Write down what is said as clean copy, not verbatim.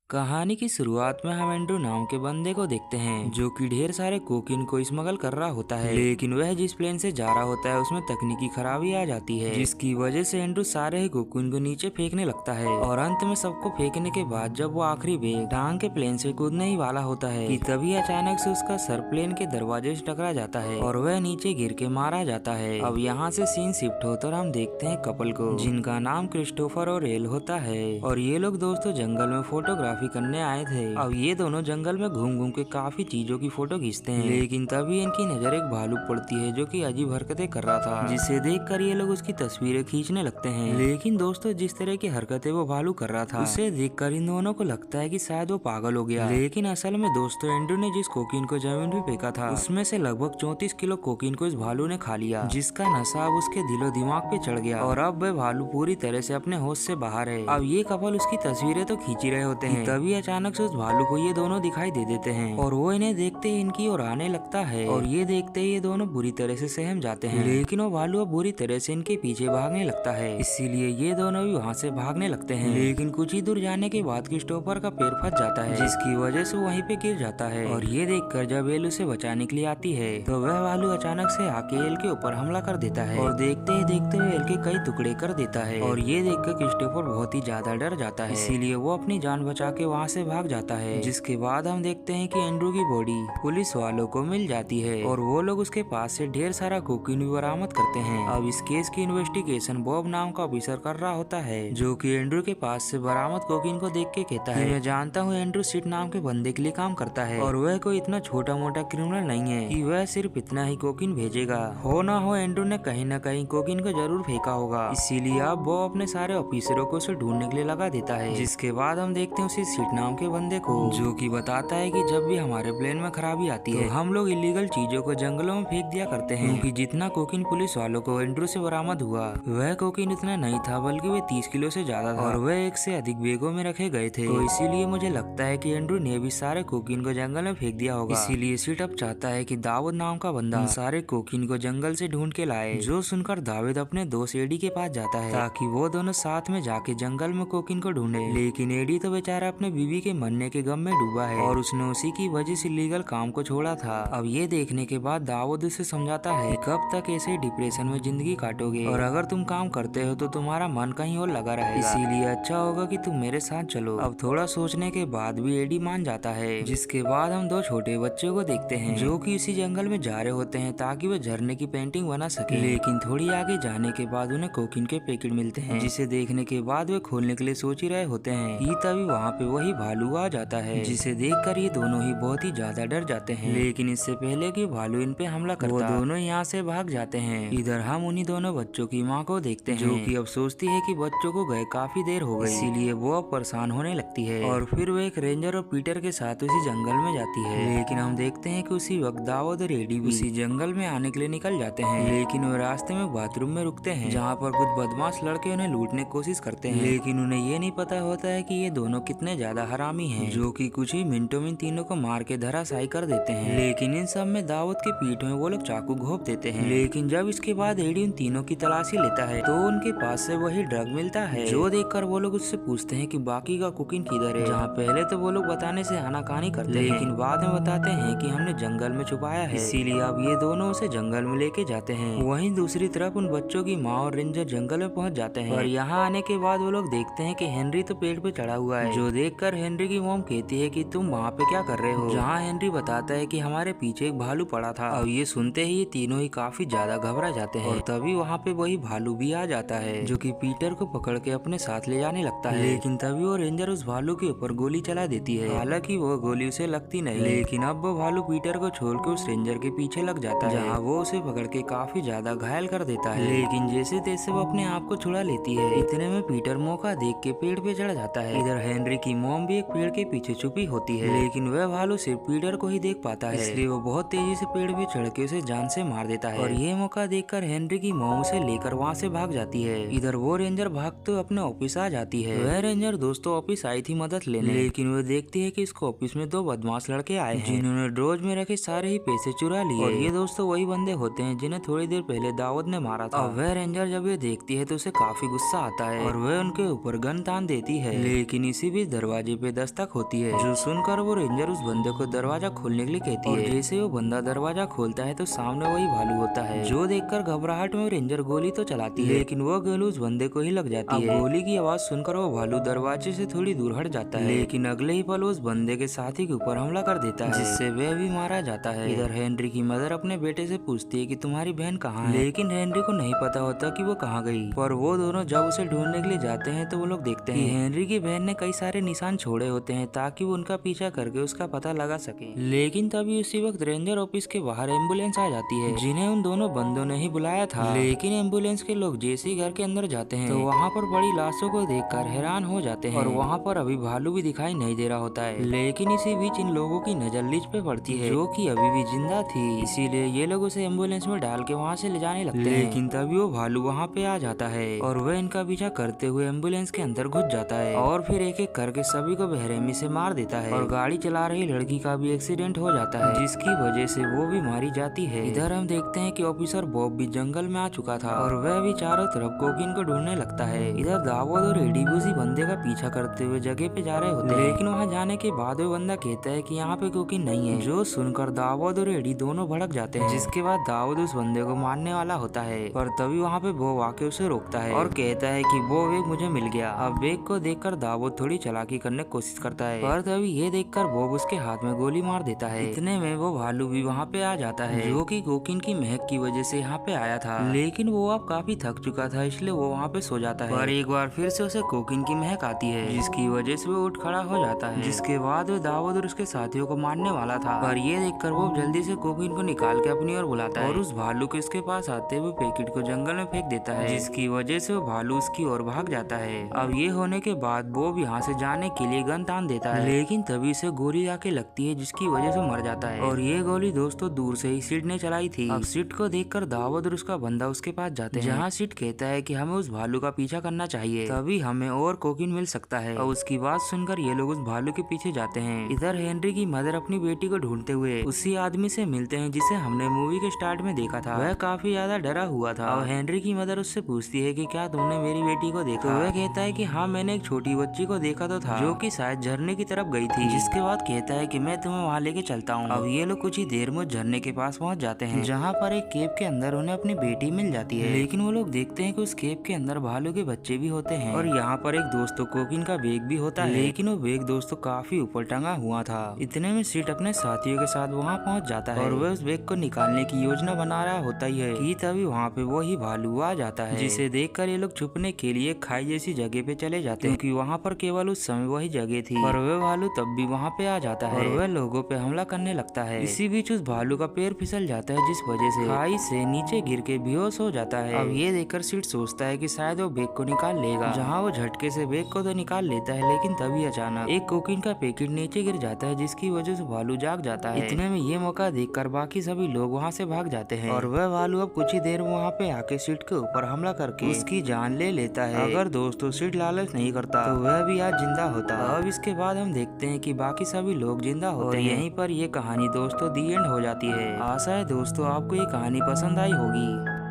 कहानी की शुरुआत में हम एंड्रू नाम के बंदे को देखते हैं जो कि ढेर सारे कोकीन को स्मगल कर रहा होता है। लेकिन वह जिस प्लेन से जा रहा होता है उसमें तकनीकी खराबी आ जाती है, जिसकी वजह से एंड्रू सारे ही कोकीन को नीचे फेंकने लगता है। और अंत में सबको फेंकने के बाद जब वो आखिरी बेग टांग के प्लेन से कूदने ही वाला होता है कि तभी अचानक से उसका सर प्लेन के दरवाजे से टकरा जाता है और वह नीचे गिर के मारा जाता है। अब यहाँ से सीन शिफ्ट होता और हम देखते हैं कपल को जिनका नाम क्रिस्टोफर और एल होता है। और ये लोग दोस्तों जंगल में फोटोग्राफी करने आए थे। अब ये दोनों जंगल में घूम घूम के काफी चीजों की फोटो खींचते हैं, लेकिन तभी इनकी नजर एक भालू पड़ती है जो कि अजीब हरकतें कर रहा था, जिसे देखकर ये लोग उसकी तस्वीरें खींचने लगते हैं। लेकिन दोस्तों जिस तरह की हरकतें वो भालू कर रहा था उसे देखकर इन दोनों को लगता है कि शायद वो पागल हो गया। लेकिन असल में दोस्तों एंड्रू ने जिस कोकीन को जमीन पे फेंका था उसमें से लगभग 34 किलो कोकीन को इस भालू ने खा लिया, जिसका नशा अब उसके दिलो दिमाग पे चढ़ गया और अब वह भालू पूरी तरह से अपने होश से बाहर है। अब ये कपल उसकी तस्वीरें तो खींच ही रहे होते हैं, तभी अचानक से उस भालू को ये दोनों दिखाई दे देते हैं और वो इन्हें देखते ही इनकी ओर आने लगता है। और ये देखते ही ये दोनों बुरी तरह से सहम जाते हैं, लेकिन वो भालू अब बुरी तरह से इनके पीछे भागने लगता है, इसीलिए ये दोनों भी वहाँ से भागने लगते हैं। लेकिन कुछ ही दूर जाने के बाद क्रिस्टोफर का पैर फंस जाता है, जिसकी वजह से वो वहीं पे गिर जाता है। और ये देखकर जब एल उसे बचाने के लिए आती है तो वह भालू अचानक से आके एल के ऊपर हमला कर देता है और देखते ही देखते हुए एल के कई टुकड़े कर देता है। और ये देखकर क्रिस्टोफर बहुत ही ज्यादा डर जाता है, इसीलिए वो अपनी जान बचा के वहाँ से भाग जाता है। जिसके बाद हम देखते हैं कि एंड्रू की बॉडी पुलिस वालों को मिल जाती है और वो लोग उसके पास से ढेर सारा कोकीन भी बरामद करते हैं। अब इस केस की इन्वेस्टिगेशन बॉब नाम का ऑफिसर कर रहा होता है, जो कि एंड्रू के पास से बरामद कोकीन को देख के कहता है मैं जानता हूँ एंड्रू सिट नाम के बंदे के लिए काम करता है और वह कोई इतना छोटा मोटा क्रिमिनल नहीं है कि वह सिर्फ इतना ही कोकीन भेजेगा। हो ना हो एंड्रू ने कहीं न कहीं कोकीन को जरूर फेंका होगा, इसीलिए अब वो अपने सारे ऑफिसरों को उसे ढूंढने के लिए लगा देता है। जिसके बाद हम देखते हैं उसी सीट नाम के बंदे को जो कि बताता है कि जब भी हमारे प्लेन में खराबी आती है तो हम लोग इलीगल चीजों को जंगलों में फेंक दिया करते हैं, क्योंकि जितना कोकीन पुलिस वालों को एंड्रू से बरामद हुआ वह कोकीन इतना नहीं था, बल्कि वह 30 किलो से ज्यादा था और वह एक से अधिक बैगों में रखे गए थे। तो इसीलिए मुझे लगता है कि एंड्रू ने भी सारे कोकीन को जंगल में फेंक दिया होगा। इसीलिए सीट अब चाहता है कि दाऊद नाम का बंदा सारे कोकीन को जंगल से ढूंढ के लाए। जो सुनकर दाऊद अपने दोस्त एडी के पास जाता है ताकि वो दोनों साथ में जाके जंगल में कोकीन को ढूंढे। लेकिन एडी तो बेचारा अपने बीवी के मरने के गम में डूबा है और उसने उसी की वजह से लीगल काम को छोड़ा था। अब ये देखने के बाद दाऊद उसे समझाता है कि कब तक ऐसे डिप्रेशन में जिंदगी काटोगे और अगर तुम काम करते हो तो तुम्हारा मन कहीं और लगा रहेगा, इसीलिए अच्छा होगा कि तुम मेरे साथ चलो। अब थोड़ा सोचने के बाद भी एडी मान जाता है। जिसके बाद हम दो छोटे बच्चों को देखते हैं जो कि इसी जंगल में जा रहे होते हैं ताकि वे झरने की पेंटिंग बना सके। लेकिन थोड़ी आगे जाने के बाद उन्हें कोकीन के पैकेट मिलते हैं, जिसे देखने के बाद वे खोलने के लिए सोच ही रहे होते हैं कि तभी वहाँ पे वही भालू आ जाता है, जिसे देखकर ये दोनों ही बहुत ही ज्यादा डर जाते हैं। लेकिन इससे पहले कि भालू इन पे हमला करता वो दोनों यहाँ से भाग जाते हैं। इधर हम उन्हीं दोनों बच्चों की माँ को देखते हैं जो कि अब सोचती है कि बच्चों को गए काफी देर हो गई, इसीलिए वो अब परेशान होने लगती है और फिर वो एक रेंजर और पीटर के साथ उसी जंगल में जाती है। लेकिन हम देखते हैं कि उसी वक्त दाऊद और एडी भी उसी जंगल में आने के लिए निकल जाते हैं। लेकिन वो रास्ते में बाथरूम में रुकते हैं जहाँ पर कुछ बदमाश लड़के उन्हें लूटने की कोशिश करते हैं। लेकिन उन्हें ये नहीं पता होता है कि ये दोनों कितने ज्यादा हरामी हैं, जो कि कुछ ही मिनटों में तीनों को मार के धराशायी कर देते हैं। लेकिन इन सब में दाऊद के पीठ में वो लोग चाकू घोंप देते हैं। लेकिन जब इसके बाद एडी उन तीनों की तलाशी लेता है तो उनके पास से वही ड्रग मिलता है, जो देखकर वो लोग उससे पूछते हैं कि बाकी का कोकीन किधर है। जहाँ पहले तो वो लोग बताने से आनाकानी करते हैं, लेकिन बाद में बताते हैं कि हमने जंगल में छुपाया है, इसीलिए अब ये दोनों उसे जंगल में लेके जाते हैं। वहीं दूसरी तरफ उन बच्चों की माँ और रेंजर जंगल में पहुंच जाते हैं और यहाँ आने के बाद वो लोग देखते हैं कि हेनरी तो पेड़ पे चढ़ा हुआ है, जो देखकर हेनरी की मॉम कहती है कि तुम वहाँ पे क्या कर रहे हो। जहाँ हेनरी बताता है कि हमारे पीछे एक भालू पड़ा था। अब ये सुनते ही ये तीनों ही काफी ज्यादा घबरा जाते हैं और तभी वहाँ पे वही भालू भी आ जाता है, जो कि पीटर को पकड़ के अपने साथ ले जाने लगता है। लेकिन तभी वो रेंजर उस भालू के ऊपर गोली चला देती है। हालांकि वो गोली उसे लगती नहीं, लेकिन अब वो भालू पीटर को छोड़ के उस रेंजर के पीछे लग जाता है, जहाँ वो उसे पकड़ के काफी ज्यादा घायल कर देता है। लेकिन जैसे तैसे वो अपने आप को छुड़ा लेती है। इतने में पीटर मौका देख के पेड़ पे चढ़ जाता है। इधर हेनरी की मॉम भी एक पेड़ के पीछे छुपी होती है, लेकिन वह भालू सिर्फ पीटर को ही देख पाता है, इसलिए वो बहुत तेजी से पेड़ पे चढ़ के उसे जान से मार देता है। और ये मौका देखकर हेनरी की मॉम उसे लेकर वहाँ से भाग जाती है। इधर वो रेंजर भागते अपने ऑफिस आ जाती है। वह रेंजर दोस्तों ऑफिस आई थी मदद लेने, लेकिन वो देखती है कि इसको ऑफिस में दो बदमाश लड़के आए हैं जिन्होंने ड्रॉज में रखे सारे ही पैसे चुरा लिए। और ये दोस्तों वही बंदे होते हैं जिन्हें थोड़ी देर पहले दाऊद ने मारा था। वह रेंजर जब ये देखती है तो उसे काफी गुस्सा आता है और वह उनके ऊपर गन तान देती है। लेकिन इसी बीच दरवाजे पे दस्तक होती है, जो सुनकर वो रेंजर उस बंदे को दरवाजा खोलने के लिए कहती है। जैसे वो बंदा दरवाजा खोलता है तो सामने वही भालू होता है, जो देखकर घबराहट में रेंजर गोली तो चलाती है, लेकिन वो गोली उस बंदे को ही लग जाती है। गोली की आवाज सुनकर वो भालू दरवाजे से थोड़ी दूर हट जाता है, लेकिन अगले ही पल उस बंदे के साथी के ऊपर हमला कर देता है, जिससे वह भी मारा जाता है। इधर हेनरी की मदर अपने बेटे से पूछती है कि तुम्हारी बहन कहाँ है, लेकिन हेनरी को नहीं पता होता कि वो कहाँ गई। पर वो दोनों जब उसे ढूंढने के लिए जाते हैं तो वो लोग देखते हैं कि हेनरी की बहन ने कई सारे निशान छोड़े होते हैं ताकि वो उनका पीछा करके उसका पता लगा सके। लेकिन तभी उसी वक्त रेंजर ऑफिस के बाहर एम्बुलेंस आ जाती है, जिन्हें उन दोनों बंदों ने ही बुलाया था। लेकिन एम्बुलेंस के लोग जैसे ही घर के अंदर जाते हैं तो वहाँ पर बड़ी लाशों को देखकर हैरान हो जाते हैं, और वहाँ पर अभी भालू भी दिखाई नहीं दे रहा होता है। लेकिन इसी बीच इन लोगों की नजर लिज पे पड़ती है, जो कि अभी भी जिंदा थी, इसीलिए ये लोग उसे एम्बुलेंस में डाल के वहाँ से ले जाने लगते हैं। लेकिन तभी वो भालू वहाँ पे आ जाता है और वह इनका पीछा करते हुए एम्बुलेंस के अंदर घुस जाता है, और फिर एक एक करके सभी को बेरहमी से मार देता है। और गाड़ी चला रही लड़की का भी एक्सीडेंट हो जाता है, जिसकी वजह से वो भी मारी जाती है। इधर हम देखते हैं कि ऑफिसर बॉब भी जंगल में आ चुका था, और वह भी चारों तरफ कोकीन को ढूंढने लगता है। इधर दावूद और एडी भी उसी बंदे का पीछा करते हुए जगह पे जा रहे होते हैं, लेकिन वहाँ जाने के बाद वो बंदा कहता है कि यहाँ पे कोकीन नहीं है, जो सुनकर दावूद और एडी दोनों भड़क जाते हैं। जिसके बाद दावूद उस बंदे को मारने वाला होता है, पर तभी वहाँ पे बॉब आके उसे रोकता है और कहता है कि वो बेग मुझे मिल गया। अब बेग को देखकर दावूद थोड़ी चालाकी करने की कोशिश करता है, पर तभी ये देखकर बॉब उसके हाथ में गोली मार देता है। इतने में वो भालू भी वहाँ पे आ जाता है, जो कि कोकीन की महक की वजह से यहाँ पे आया था, लेकिन वो अब काफी थक चुका था, इसलिए वो वहाँ पे सो जाता है। पर एक बार फिर से उसे कोकीन की महक आती है, जिसकी वजह से वो उठ खड़ा हो जाता है। जिसके बाद वो दावूद और उसके साथियों को मारने वाला था, पर ये देखकर वो जल्दी से कोकीन को निकाल के अपनी ओर बुलाता है, और उस भालू के उसके पास आते हुए पैकेट को जंगल में फेंक देता है, जिसकी वजह से वो भालू उसकी ओर भाग जाता है। अब ये होने के बाद बॉब यहाँ से जाने के लिए गन तान देता है, लेकिन तभी उसे गोली आके लगती है, जिसकी वजह से मर जाता है। और ये गोली दोस्तों दूर से ही सिड ने चलाई थी। अब सिड को देखकर दावूद और उसका बंदा उसके पास जाते हैं, जहाँ सिड कहता है कि हमें उस भालू का पीछा करना चाहिए, तभी हमें और कोकीन मिल सकता है। और उसकी बात सुनकर ये लोग उस भालू के पीछे जाते हैं। इधर हेनरी की मदर अपनी बेटी को ढूंढते हुए उसी आदमी से मिलते हैं जिसे हमने मूवी के स्टार्ट में देखा था। वह काफी ज्यादा डरा हुआ था, और हेनरी की मदर उससे पूछती है कि क्या तुमने मेरी बेटी को देखा? तो वह कहता है कि हाँ, मैंने एक छोटी बच्ची को देखा तो था, जो कि शायद झरने की तरफ गई थी। जिसके बाद कहता है कि मैं तुम्हें वहाँ लेके चलता हूँ। अब ये लोग कुछ ही देर में झरने के पास पहुँच जाते हैं, जहाँ पर एक केव के अंदर उन्हें अपनी बेटी मिल जाती है। लेकिन वो लोग देखते हैं कि उस केव के अंदर भालू के बच्चे भी होते हैं, और यहाँ पर एक दोस्तों कोकीन का बैग भी होता है, लेकिन वो बैग दोस्तों काफी ऊपर टंगा हुआ था। इतने में सिड अपने साथियों के साथ वहाँ पहुँच जाता है, और वह उस बैग को निकालने की योजना बना रहा होता ही है कि तभी वहाँ पे वही भालू आ जाता है, जिसे देखकर ये लोग छुपने के लिए खाई जैसी जगह पे चले जाते हैं, क्योंकि वहाँ पर केवल उस समय वही जगह थी। और वह भालू तब भी वहाँ पे आ जाता है, और वह लोगों पे हमला करने लगता है। इसी बीच उस भालू का पैर फिसल जाता है, जिस वजह से खाई से नीचे गिर के बेहोश हो जाता है। अब ये देखकर सिड सोचता है कि शायद वो बैग को निकाल लेगा, जहाँ वो झटके से बैग को तो निकाल लेता है, लेकिन तभी अचानक एक कोकीन का पैकेट नीचे गिर जाता है, जिसकी वजह से भालू जाग जाता है। इतने में ये मौका देखकर बाकी सभी लोग वहाँ से भाग जाते हैं, और वह भालू अब कुछ ही देर में वहाँ पे आके सिड के ऊपर हमला करके उसकी जान ले लेता है। अगर दोस्तों सिड लालच नहीं करता तो वह भी आज जिंदा होता। अब इसके बाद हम देखते हैं कि बाकी सभी लोग जिंदा होते हैं। यहीं पर ये कहानी दोस्तों दी एंड हो जाती है। आशा है दोस्तों आपको ये कहानी पसंद आई होगी।